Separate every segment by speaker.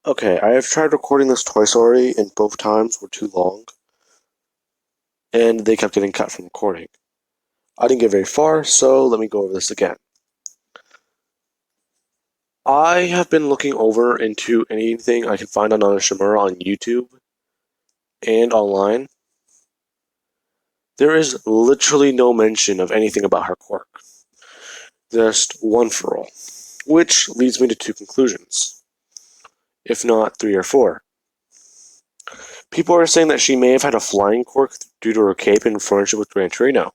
Speaker 1: Okay, I have tried recording this twice already, and both times were too long, and they kept getting cut from recording. I didn't get very far, so let me go over this again. I have been looking over into anything I can find on Nana Shimura on YouTube and online. There is literally no mention of anything about her quirk. Just one for all. Which leads me to two conclusions, if not three or four. People are saying that she may have had a flying quirk due to her cape and friendship with Gran Torino,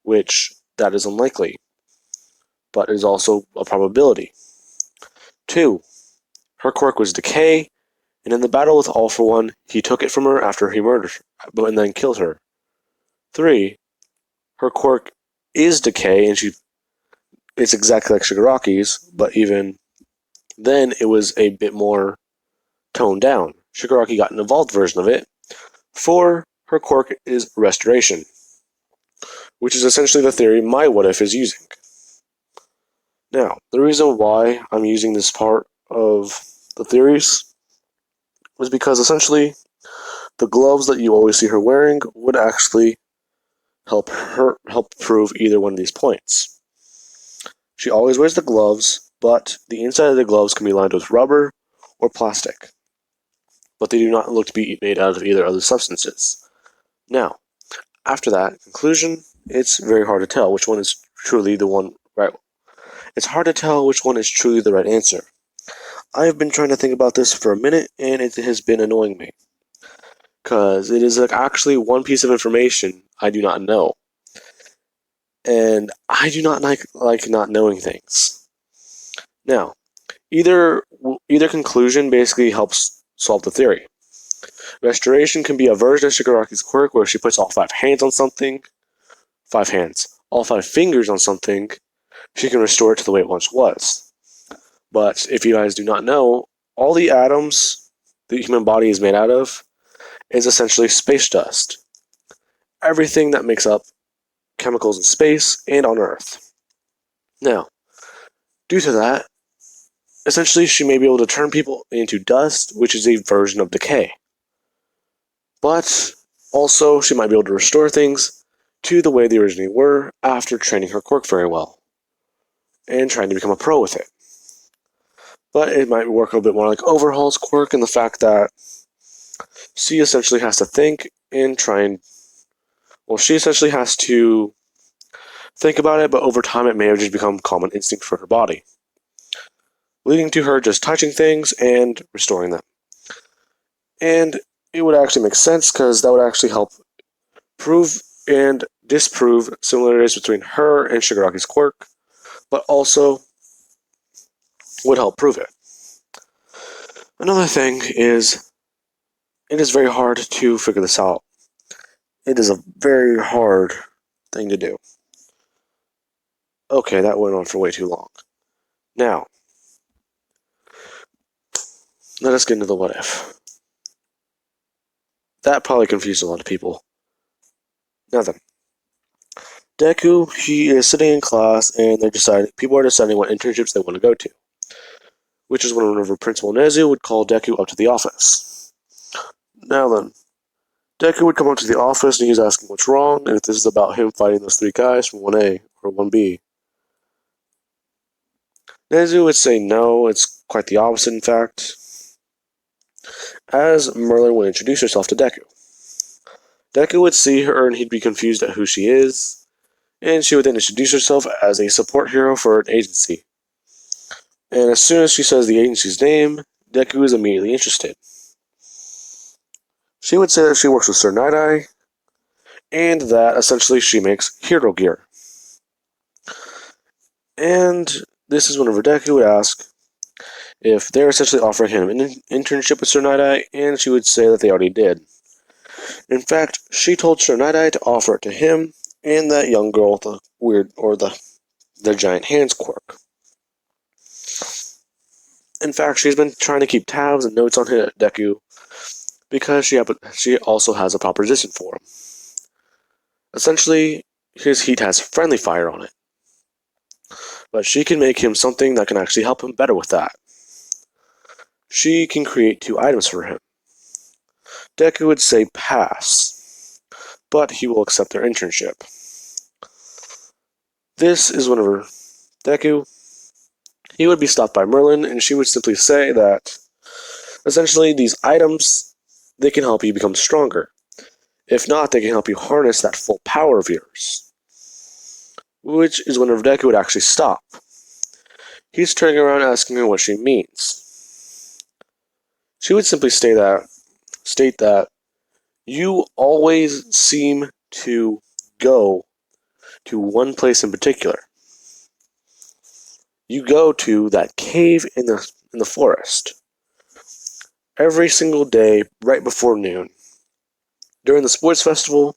Speaker 1: which that is unlikely, but is also a probability. Two, her quirk was decay, and in the battle with All For One, he took it from her after he murdered her, and then killed her. Three, her quirk is decay, and it's exactly like Shigaraki's, but even then it was a bit more toned down. Shigaraki got an evolved version of it. Four, her quirk is restoration, which is essentially the theory my what if is using. Now, the reason why I'm using this part of the theories was because essentially the gloves that you always see her wearing would actually help prove either one of these points. She always wears the gloves, but the inside of the gloves can be lined with rubber or plastic, but they do not look to be made out of either other substances. Now, after that conclusion, it's very hard to tell which one is truly the one right. It's hard to tell which one is truly the right answer. I have been trying to think about this for a minute, and it has been annoying me. Because it is actually one piece of information I do not know. And I do not like not knowing things. Now, either conclusion basically helps solve the theory. Restoration can be a version of Shigaraki's quirk where she puts all 5 hands on something. 5 hands. All 5 fingers on something. She can restore it to the way it once was. But if you guys do not know, all the atoms the human body is made out of is essentially space dust. Everything that makes up chemicals in space and on Earth. Now, due to that, essentially she may be able to turn people into dust, which is a version of decay. But also, she might be able to restore things to the way they originally were after training her quirk very well and trying to become a pro with it. But it might work a little bit more like Overhaul's quirk in the fact that she essentially has to think and try and... Well, she essentially has to think about it, but over time it may have just become common instinct for her body, leading to her just touching things and restoring them. And it would actually make sense because that would actually help prove and disprove similarities between her and Shigaraki's quirk, but also would help prove it. Another thing is, it is very hard to figure this out. It is a very hard thing to do. Okay, that went on for way too long. Now, let us get into the what if. That probably confused a lot of people. Now then, Deku, he is sitting in class and people are deciding what internships they want to go to, which is whenever Principal Nezu would call Deku up to the office. Now then, Deku would come up to the office and he's asking what's wrong and if this is about him fighting those 3 guys from 1A or 1B. Nezu would say no, it's quite the opposite in fact, as Merlin would introduce herself to Deku. Deku would see her and he'd be confused at who she is, and she would then introduce herself as a support hero for an agency. And as soon as she says the agency's name, Deku is immediately interested. She would say that she works with Sir Night-Eye, and that essentially she makes hero gear. And this is whenever Deku would ask if they're essentially offering him an internship with Sir Night-Eye, and she would say that they already did. In fact, she told Sir Night-Eye to offer it to him and that young girl with the giant hands quirk. In fact, she's been trying to keep tabs and notes on Deku because she also has a proposition for him. Essentially, his heat has friendly fire on it, but she can make him something that can actually help him better with that. she can create 2 items for him. Deku would say pass, but he will accept their internship. This is whenever Deku, he would be stopped by Merlin, and she would simply say that essentially these items, they can help you become stronger. If not, they can help you harness that full power of yours. Which is whenever Deku would actually stop. He's turning around asking her what she means. She would simply state that you always seem to go to one place in particular. You go to that cave in the forest every single day right before noon. During the sports festival,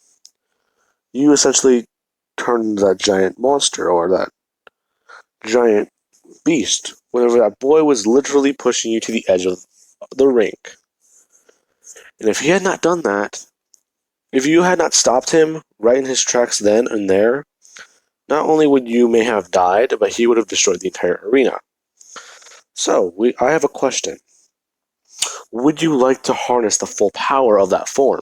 Speaker 1: you essentially turn into that giant monster or that giant beast whenever that boy was literally pushing you to the edge of the rink. And if he had not done that, if you had not stopped him right in his tracks then and there, not only would you may have died, but he would have destroyed the entire arena. So, I have a question. Would you like to harness the full power of that form?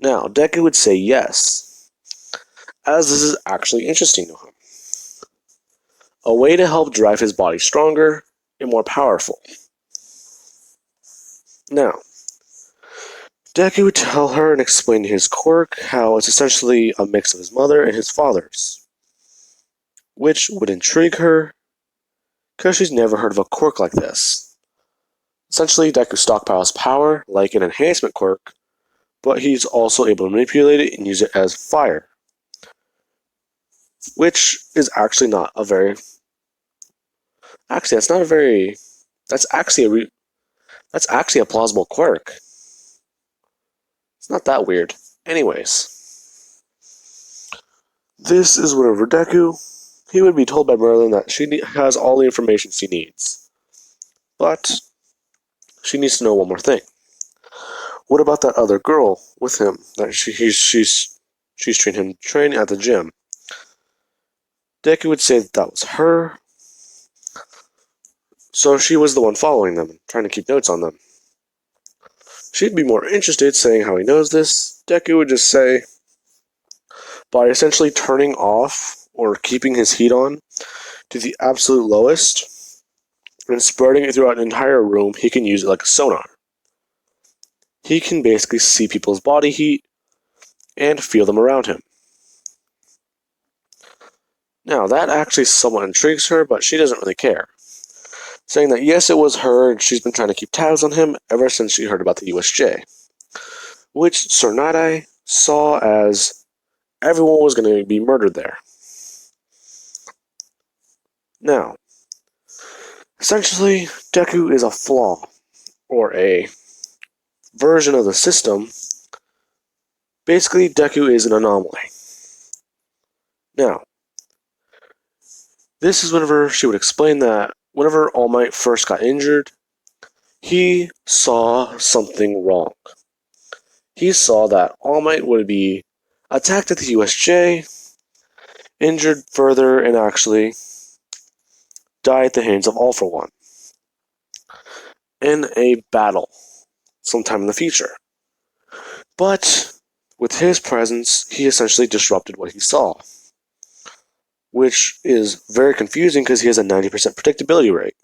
Speaker 1: Now, Deku would say yes, as this is actually interesting to him. A way to help drive his body stronger and more powerful. Now, Deku would tell her and explain his quirk, how it's essentially a mix of his mother and his father's, which would intrigue her, because she's never heard of a quirk like this. Essentially, Deku stockpiles power like an enhancement quirk, but he's also able to manipulate it and use it as fire, which is actually not a very... Actually, that's not a very... That's actually a plausible quirk. It's not that weird. Anyways, this is whenever Deku, he would be told by Merlin that she has all the information she needs. But she needs to know one more thing. What about that other girl with him that she's training at the gym? Deku would say that was her. So she was the one following them, trying to keep notes on them. She'd be more interested, saying how he knows this. Deku would just say, by essentially turning off or keeping his heat on to the absolute lowest and spreading it throughout an entire room, he can use it like a sonar. He can basically see people's body heat and feel them around him. Now, that actually somewhat intrigues her, but she doesn't really care, saying that yes, it was her, and she's been trying to keep tabs on him ever since she heard about the USJ, which Tsunade saw as everyone was going to be murdered there. Now, essentially, Deku is a flaw, or a version of the system. Basically, Deku is an anomaly. Now, this is whenever she would explain that whenever All Might first got injured, he saw something wrong. He saw that All Might would be attacked at the USJ, injured further, and actually die at the hands of All for One in a battle sometime in the future. But with his presence, he essentially disrupted what he saw, which is very confusing because he has a 90% predictability rate.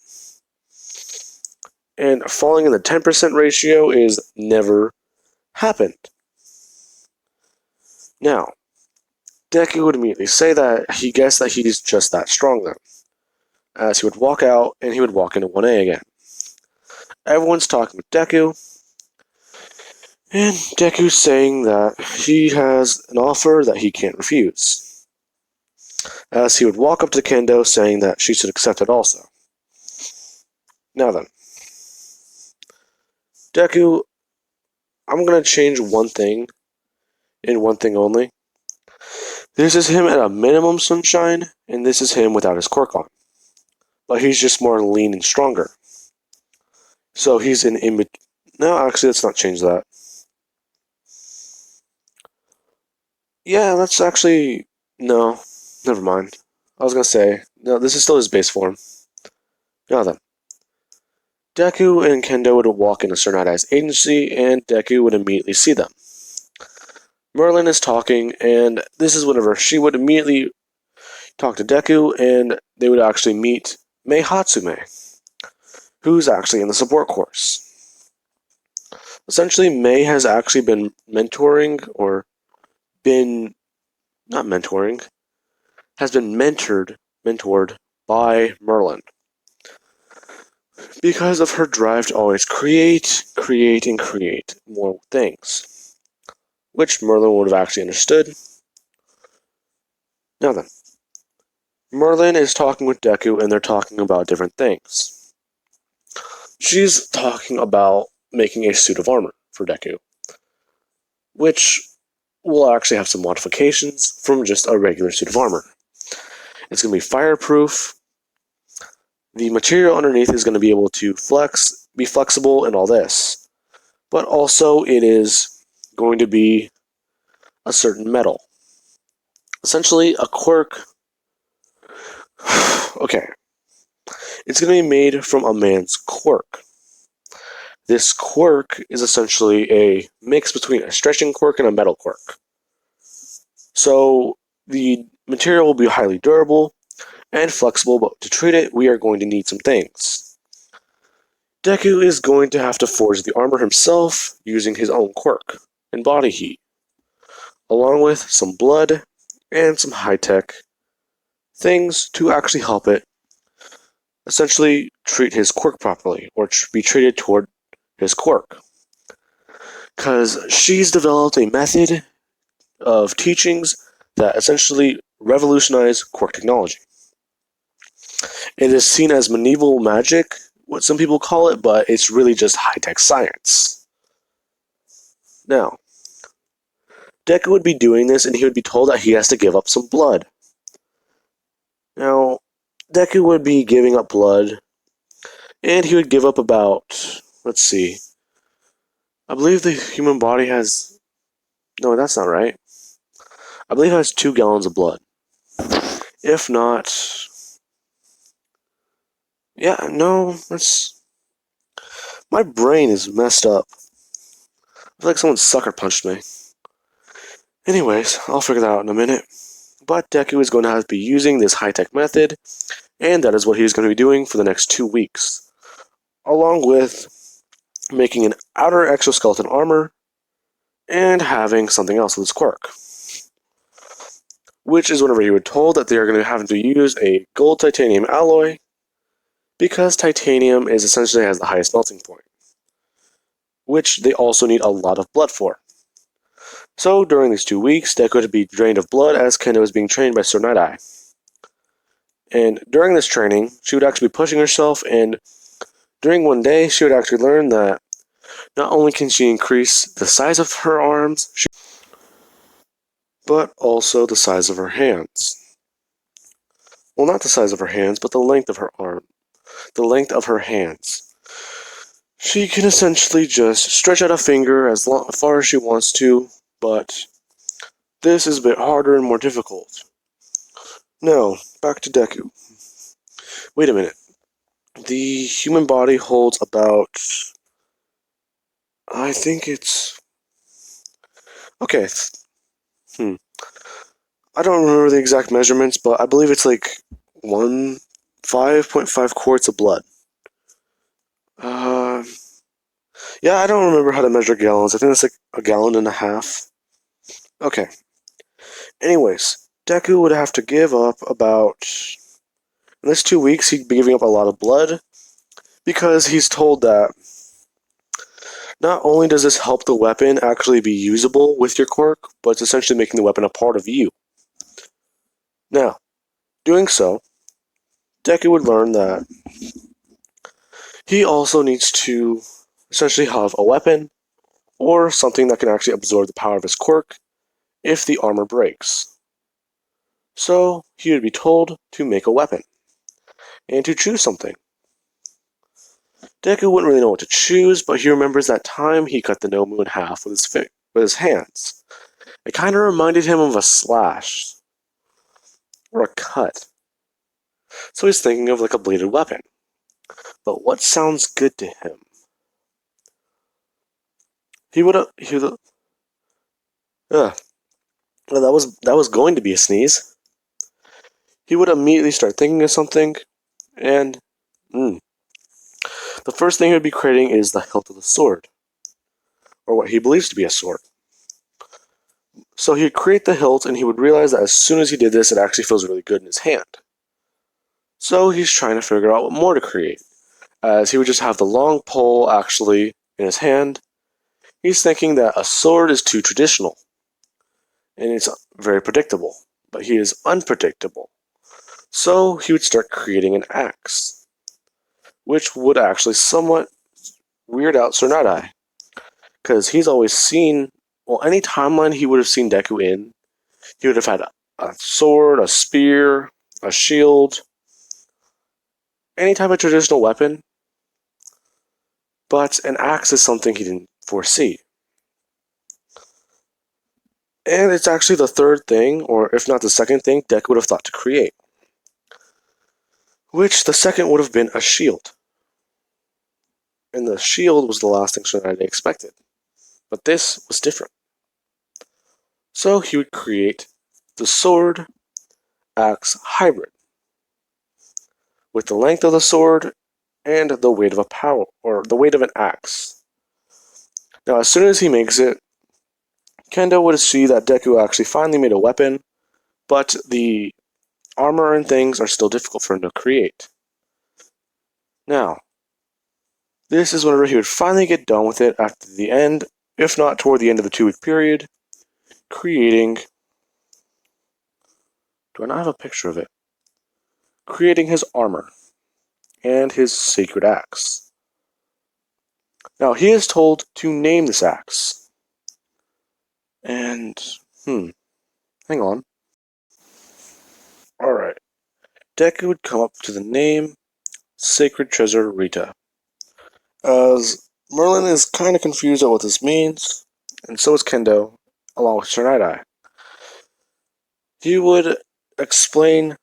Speaker 1: And falling in the 10% ratio is never happened. Now, Deku would immediately say that he guessed that he's just that strong then, as he would walk out and he would walk into 1A again. Everyone's talking with Deku, and Deku's saying that he has an offer that he can't refuse, as he would walk up to Kendo saying that she should accept it also. Now then, Deku, I'm going to change one thing, and one thing only. This is him at a minimum sunshine, and this is him without his quirk on. But he's just more lean and stronger. So he's an No, actually, let's not change that. Yeah, let's actually... No, never mind. I was going to say, no, this is still his base form. Now then. Deku and Kendo would walk into Sir Night-Eye's agency, and Deku would immediately see them. Merlin is talking, and this is whenever she would immediately talk to Deku, and they would actually meet Mei Hatsume, who's actually in the support course. Essentially, Mei has actually been mentoring, or been, not mentoring, has been mentored by Merlin. Because of her drive to always create more things, which Merlin would have actually understood. Now then, Merlin is talking with Deku, and they're talking about different things. She's talking about making a suit of armor for Deku, which will actually have some modifications from just a regular suit of armor. It's going to be fireproof. The material underneath is going to be able to be flexible and all this. But also it is going to be a certain metal. Essentially a quirk. Okay. It's going to be made from a man's quirk. This quirk is essentially a mix between a stretching quirk and a metal quirk. So the material will be highly durable and flexible, but to treat it, we are going to need some things. Deku is going to have to forge the armor himself using his own quirk and body heat, along with some blood and some high-tech things to actually help it essentially treat his quirk properly, or be treated toward his quirk. Because she's developed a method of teachings that essentially revolutionize quirk technology. It is seen as medieval magic, what some people call it, but it's really just high-tech science. Now, Deku would be doing this, and he would be told that he has to give up some blood. Now, Deku would be giving up blood, and he would give up about, let's see, I believe the human body has, no, that's not right. I believe it has 2 gallons of blood. If not, yeah, no, that's, my brain is messed up. I feel like someone sucker punched me. Anyways, I'll figure that out in a minute. But Deku is going to have to be using this high-tech method, and that is what he's going to be doing for the next 2 weeks. Along with making an outer exoskeleton armor, and having something else with his quirk. Which is whenever he was told that they are going to have to use a gold titanium alloy, because titanium is essentially has the highest melting point, which they also need a lot of blood for. So during these 2 weeks, Deku would be drained of blood as Kendo was being trained by Sir Night-Eye. And during this training, she would actually be pushing herself, and during one day, she would actually learn that not only can she increase the size of her arms, but also the size of her hands. Well, not the size of her hands, but the length of her arm. The length of her hands. She can essentially just stretch out a finger as far as she wants to, but this is a bit harder and more difficult. Now, back to Deku. Wait a minute. The human body holds about, I think it's, okay, I don't remember the exact measurements, but I believe it's like 5.5 quarts of blood. Yeah, I don't remember how to measure gallons. I think it's like a gallon and a half. Okay. Anyways, Deku would have to give up about, in this 2 weeks, he'd be giving up a lot of blood, because he's told that not only does this help the weapon actually be usable with your quirk, but it's essentially making the weapon a part of you. Now, doing so, Deku would learn that he also needs to essentially have a weapon, or something that can actually absorb the power of his quirk if the armor breaks. So, he would be told to make a weapon, and to choose something. Deku wouldn't really know what to choose, but he remembers that time he cut the Nomu in half with his hands. It kind of reminded him of a slash, or a cut. So he's thinking of like a bladed weapon. But what sounds good to him? He would well, that was going to be a sneeze. He would immediately start thinking of something, and mm, the first thing he would be creating is the hilt of the sword, or what he believes to be a sword. So he'd create the hilt, and he would realize that as soon as he did this, it actually feels really good in his hand. So he's trying to figure out what more to create, as he would just have the long pole actually in his hand. He's thinking that a sword is too traditional, and it's very predictable, but he is unpredictable. So he would start creating an axe, which would actually somewhat weird out Sir Night-Eye, because he's always seen, well, any timeline he would have seen Deku in, he would have had a sword, a spear, a shield, any type of traditional weapon, but an axe is something he didn't foresee. And it's actually the third thing, or if not the second thing, Deku would have thought to create, which the second would have been a shield. And the shield was the last thing Sir Night-Eye expected, but this was different. So he would create the sword axe hybrid, with the length of the sword and the weight of a power, or the weight of an axe. Now, as soon as he makes it, Kendo would see that Deku actually finally made a weapon, but the armor and things are still difficult for him to create. Now, this is whenever he would finally get done with it after the end, if not toward the end of the 2-week period, creating. Do I not have a picture of it? Creating his armor and his sacred axe. Now, he is told to name this axe. And, hang on. Alright. Deku would come up to the name Sacred Treasure Rita, as Merlin is kind of confused at what this means, and so is Kendo, along with Sir Night-Eye. He would explain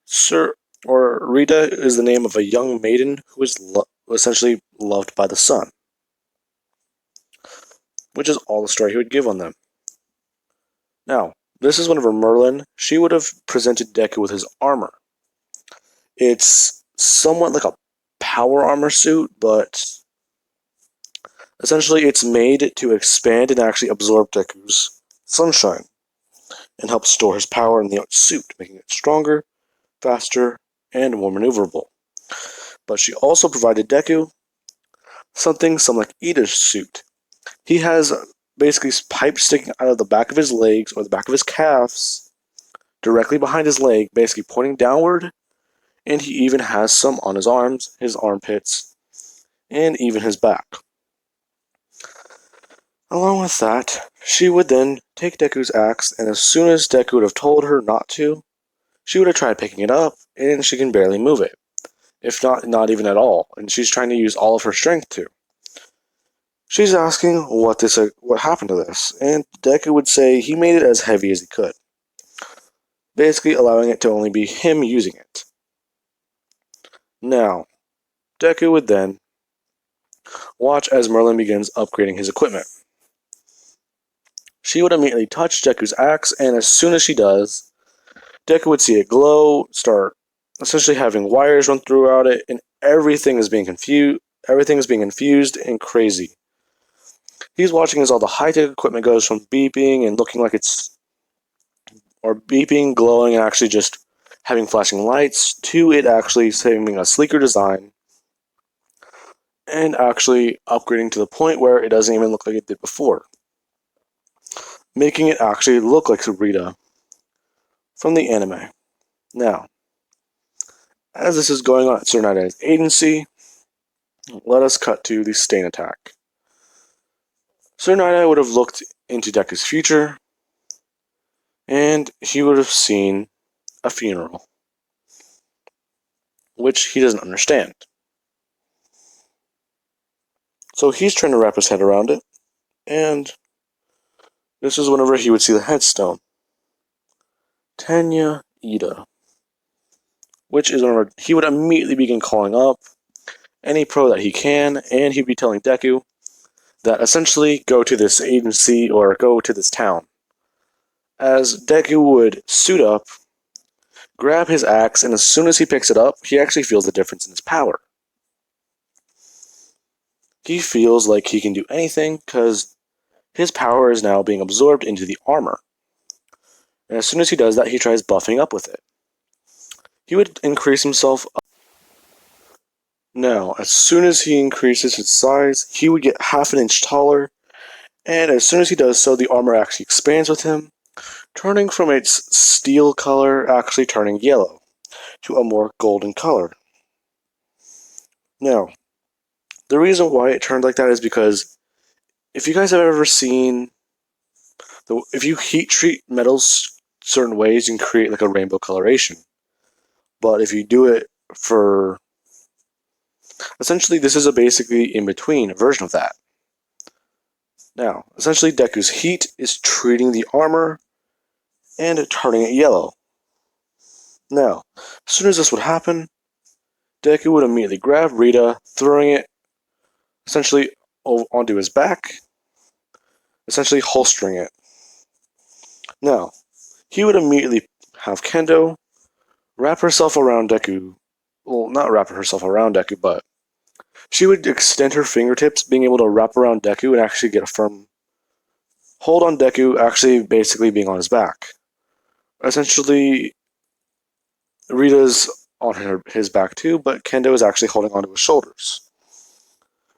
Speaker 1: Rita is the name of a young maiden who is essentially loved by the sun, which is all the story he would give on them. Now, this is whenever Merlin, she would have presented Deku with his armor. It's somewhat like a power armor suit, but essentially it's made to expand and actually absorb Deku's sunshine and help store his power in the suit, making it stronger, faster, and more maneuverable. But she also provided Deku something like Ida's suit. He has basically pipes sticking out of the back of his legs or the back of his calves, directly behind his leg, basically pointing downward, and he even has some on his arms, his armpits, and even his back. Along with that, she would then take Deku's axe, and as soon as Deku would have told her not to, she would have tried picking it up, and she can barely move it. If not even at all, and she's trying to use all of her strength to. She's asking what happened to this, and Deku would say he made it as heavy as he could, basically allowing it to only be him using it. Now, Deku would then watch as Merlin begins upgrading his equipment. She would immediately touch Deku's axe, and as soon as she does, Deku would see it glow, start essentially having wires run throughout it, and everything is being infused and crazy. He's watching as all the high-tech equipment goes from beeping and looking like beeping, glowing, and actually just having flashing lights, to it actually having a sleeker design, and actually upgrading to the point where it doesn't even look like it did before, making it actually look like Rita from the anime. Now, as this is going on at Sir Night-Eye's agency, let us cut to the Stain attack. Sir Night-Eye would have looked into Deku's future, and he would have seen a funeral, which he doesn't understand. So he's trying to wrap his head around it, and this is whenever he would see the headstone. Tenya Ida. Which is whenever he would immediately begin calling up, any pro that he can, and he'd be telling Deku that essentially go to this agency or go to this town. As Deku would suit up, grab his axe, and as soon as he picks it up, he actually feels the difference in his power. He feels like he can do anything because his power is now being absorbed into the armor. And as soon as he does that, he tries buffing up with it. He would increase himself up. Now, as soon as he increases his size, he would get half an inch taller, and as soon as he does so, the armor actually expands with him, turning from its steel color actually turning yellow to a more golden color. Now, the reason why it turned like that is because if you guys have ever seen, if you heat treat metals certain ways, you can create like a rainbow coloration. But if you do it for, essentially this is a basically in-between version of that. Now, essentially Deku's heat is treating the armor and turning it yellow. Now, as soon as this would happen, Deku would immediately grab Rita, throwing it essentially onto his back, essentially holstering it. Now, he would immediately have Kendo wrap herself around Deku. Well, not wrap herself around Deku, but she would extend her fingertips, being able to wrap around Deku and actually get a firm hold on Deku, actually basically being on his back. Essentially, Rita's on his back too, but Kendo is actually holding onto his shoulders.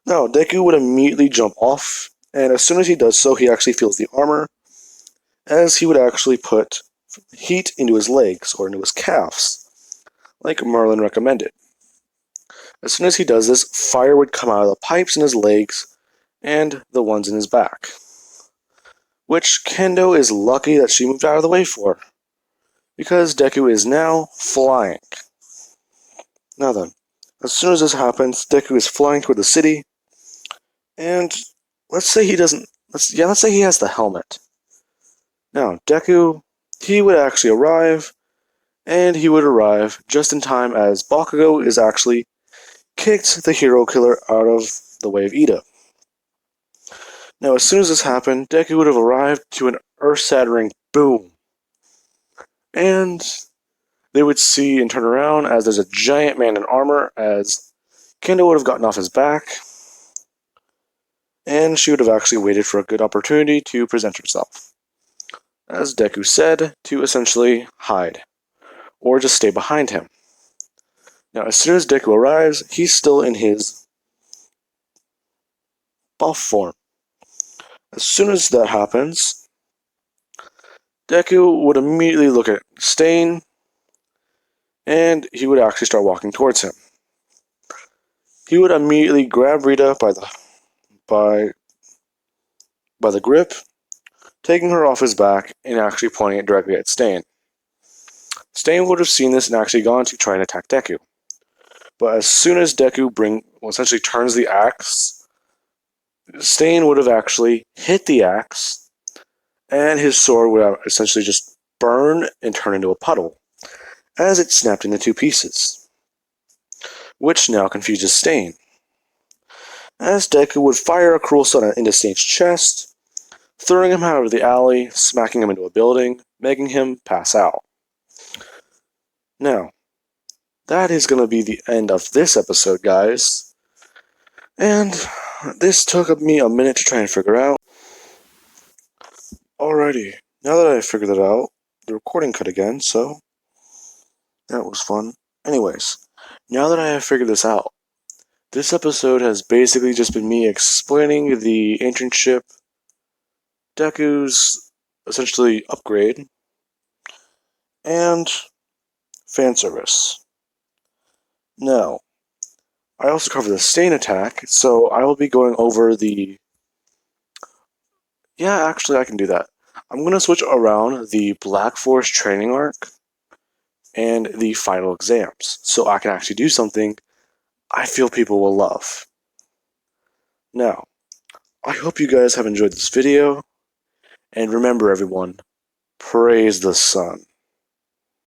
Speaker 1: Now, Deku would immediately jump off, and as soon as he does so, he actually feels the armor, as he would actually put heat into his legs or into his calves, like Merlin recommended. As soon as he does this, fire would come out of the pipes in his legs and the ones in his back, which Kendo is lucky that she moved out of the way for, because Deku is now flying. Now then, as soon as this happens, Deku is flying toward the city, and let's say he doesn't, let's say he has the helmet. Now, Deku, he would actually arrive, and he would arrive just in time as Bakugo is actually kicked the hero killer out of the way of Ida. Now, as soon as this happened, Deku would have arrived to an earth-shattering boom. And they would see and turn around as there's a giant man in armor, as Kendo would have gotten off his back, and she would have actually waited for a good opportunity to present herself. As Deku said, to essentially hide, or just stay behind him. Now, as soon as Deku arrives, he's still in his buff form. As soon as that happens, Deku would immediately look at Stain, and he would actually start walking towards him. He would immediately grab Rita by the grip, taking her off his back and actually pointing it directly at Stain. Stain would have seen this and actually gone to try and attack Deku. But as soon as Deku essentially turns the axe, Stain would have actually hit the axe, and his sword would have essentially just burn and turn into a puddle, as it snapped into two pieces, which now confuses Stain. As Deku would fire a cruel shot into Stain's chest, throwing him out of the alley, smacking him into a building, making him pass out. Now, that is going to be the end of this episode, guys. And this took me a minute to try and figure out. Alrighty, now that I figured it out, the recording cut again, so that was fun. Anyways, now that I have figured this out, this episode has basically just been me explaining the internship, Deku's essentially upgrade, and fan service. Now, I also cover the Stain attack, so I will be going over the... Yeah, actually I can do that. I'm going to switch around the Black Forest training arc and the final exams, so I can actually do something I feel people will love. Now, I hope you guys have enjoyed this video, and remember everyone, praise the sun.